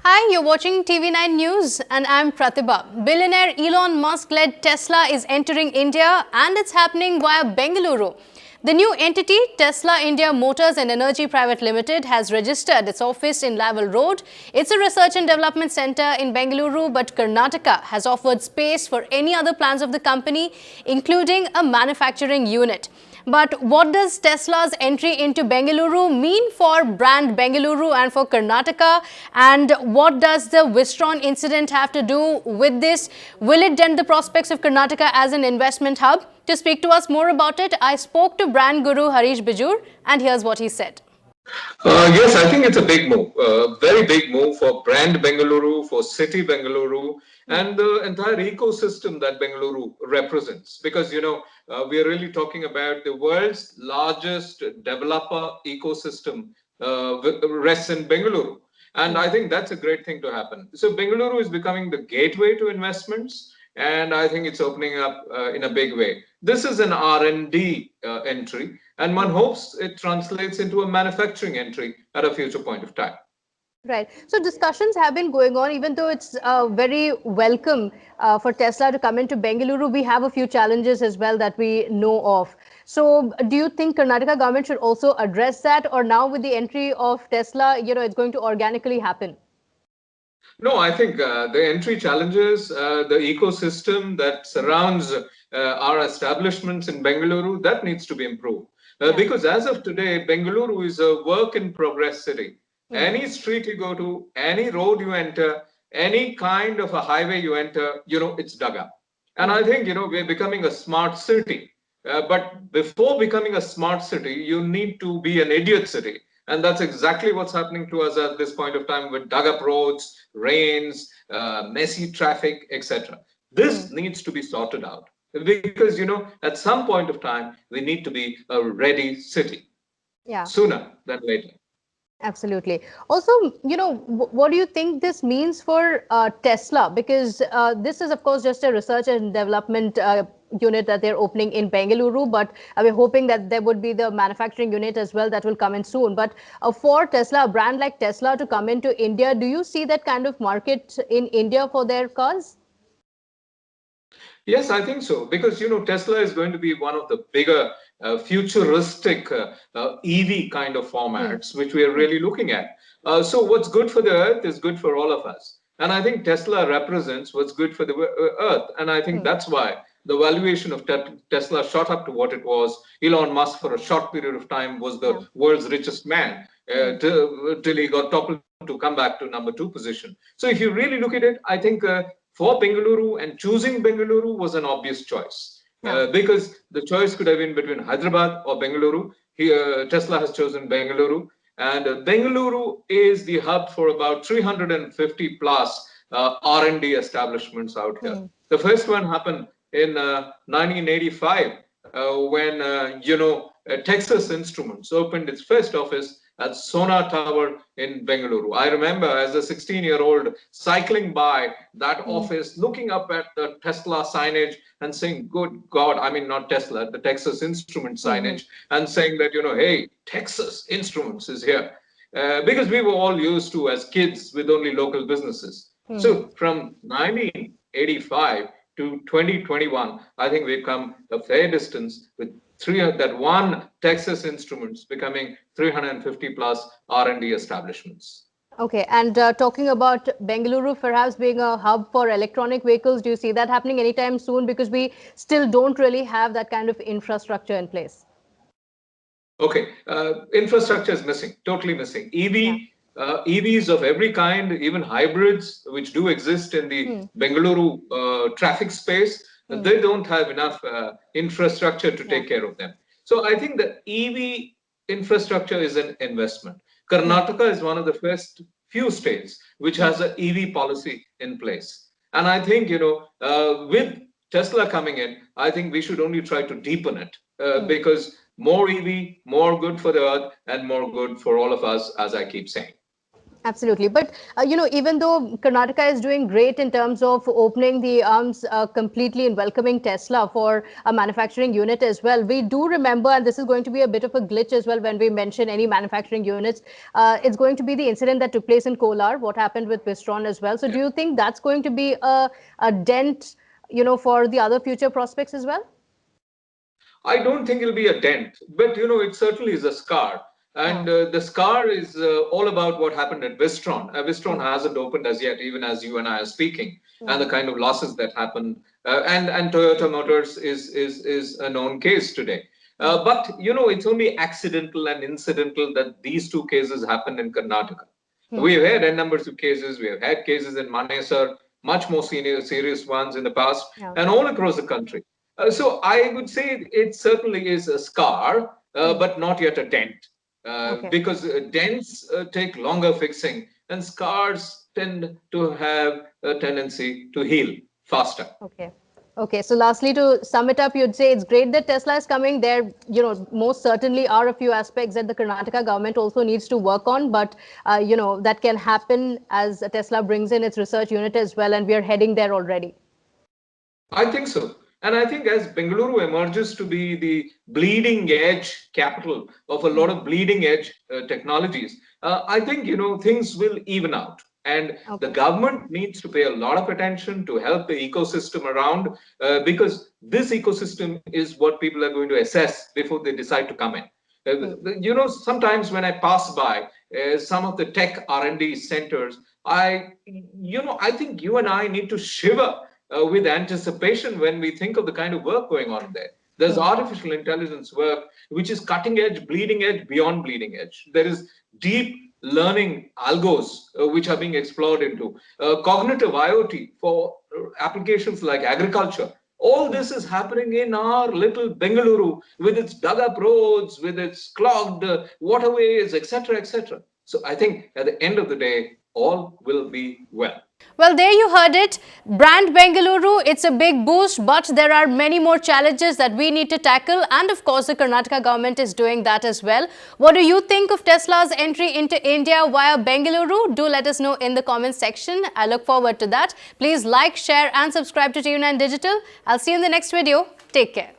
Hi, you're watching TV9 News and I'm Pratibha. Billionaire Elon Musk-led Tesla is entering India and it's happening via Bengaluru. The new entity, Tesla India Motors and Energy Private Limited, has registered its office in Laval Road. It's a research and development center in Bengaluru, but Karnataka has offered space for any other plans of the company, including a manufacturing unit. But what does Tesla's entry into Bengaluru mean for Brand Bengaluru and for Karnataka? And what does the Wistron incident have to do with this? Will it dent the prospects of Karnataka as an investment hub? To speak to us more about it, I spoke to Brand Guru Harish Bijoor, and here's what he said. Yes, I think it's a big move, very big move for Brand Bengaluru, for City Bengaluru, and the entire ecosystem that Bengaluru represents. Because, we are really talking about the world's largest developer ecosystem rests in Bengaluru. And I think that's a great thing to happen. So Bengaluru is becoming the gateway to investments, and I think it's opening up in a big way. This is an R&D entry, and one hopes it translates into a manufacturing entry at a future point of time. Right. So discussions have been going on, even though it's very welcome for Tesla to come into Bengaluru. We have a few challenges as well that we know of. So do you think Karnataka government should also address that, or now with the entry of Tesla, it's going to organically happen? No, I think the entry challenges, the ecosystem that surrounds our establishments in Bengaluru, that needs to be improved. Because as of today, Bengaluru is a work in progress city. Any street you go to, any road you enter, any kind of a highway you enter, it's dug up. And I think, we're becoming a smart city. But before becoming a smart city, you need to be an idiot city. And that's exactly what's happening to us at this point of time with dug up roads, rains, messy traffic, etc. This needs to be sorted out because, at some point of time, we need to be a ready city sooner than later. Absolutely. Also, what do you think this means for Tesla? Because this is, of course, just a research and development unit that they're opening in Bengaluru, but we're hoping that there would be the manufacturing unit as well that will come in soon. But for Tesla, a brand like Tesla to come into India, do you see that kind of market in India for their cars? Yes, I think so. Because, Tesla is going to be one of the bigger futuristic EV kind of formats, which we are really looking at. So what's good for the earth is good for all of us. And I think Tesla represents what's good for the earth. And I think that's why the valuation of Tesla shot up to what it was. Elon Musk, for a short period of time, was the world's richest man till he got toppled to come back to #2 position. So if you really look at it, I think for Bengaluru, and choosing Bengaluru was an obvious choice. Because the choice could have been between Hyderabad or Bengaluru. Here, Tesla has chosen Bengaluru. And Bengaluru is the hub for about 350 plus R&D establishments out here. The first one happened in 1985 when, Texas Instruments opened its first office at Sona Tower in Bengaluru. I remember as a 16-year-old cycling by that office, looking up at the Tesla signage and saying, good God, I mean, not Tesla, the Texas Instruments signage, and saying that, hey, Texas Instruments is here. Because we were all used to, as kids, with only local businesses. So from 1985 to 2021, I think we've come a fair distance with that one Texas Instruments becoming 350 plus R&D establishments. Okay, and talking about Bengaluru perhaps being a hub for electronic vehicles, do you see that happening anytime soon? Because we still don't really have that kind of infrastructure in place. Okay, infrastructure is missing, totally missing. EVs of every kind, even hybrids, which do exist in the Bengaluru traffic space, they don't have enough infrastructure to take care of them. So I think the EV infrastructure is an investment. Karnataka is one of the first few states which has an EV policy in place. And I think, with Tesla coming in, I think we should only try to deepen it because more EV, more good for the earth and more good for all of us, as I keep saying. Absolutely. But, even though Karnataka is doing great in terms of opening the arms completely and welcoming Tesla for a manufacturing unit as well, we do remember, and this is going to be a bit of a glitch as well when we mention any manufacturing units, it's going to be the incident that took place in Kolar, what happened with Wistron as well. So do you think that's going to be a dent, for the other future prospects as well? I don't think it'll be a dent, but it certainly is a scar. And the scar is all about what happened at Wistron. Wistron hasn't opened as yet, even as you and I are speaking, and the kind of losses that happen. And Toyota Motors is a known case today. But it's only accidental and incidental that these two cases happened in Karnataka. We've had a number of cases. We have had cases in Manesar, much more serious ones in the past, and all across the country. So I would say it certainly is a scar, but not yet a dent, because dents take longer fixing, and scars tend to have a tendency to heal faster. Okay. Okay. So lastly, to sum it up, you'd say it's great that Tesla is coming. There, most certainly are a few aspects that the Karnataka government also needs to work on, but, that can happen as Tesla brings in its research unit as well, and we are heading there already. I think so. And I think as Bengaluru emerges to be the bleeding edge capital of a lot of bleeding edge technologies, I think, things will even out. And the government needs to pay a lot of attention to help the ecosystem around, because this ecosystem is what people are going to assess before they decide to come in. Sometimes when I pass by some of the tech R&D centers, I think you and I need to shiver with anticipation when we think of the kind of work going on there. There's artificial intelligence work, which is cutting edge, bleeding edge, beyond bleeding edge. There is deep learning algos, which are being explored into cognitive IoT for applications like agriculture. All this is happening in our little Bengaluru with its dug up roads, with its clogged waterways, etc., etc. So I think at the end of the day, all will be well. Well, there you heard it. Brand Bengaluru, it's a big boost, but there are many more challenges that we need to tackle. And of course, the Karnataka government is doing that as well. What do you think of Tesla's entry into India via Bengaluru? Do let us know in the comments section. I look forward to that. Please like, share and subscribe to TV9 Digital. I'll see you in the next video. Take care.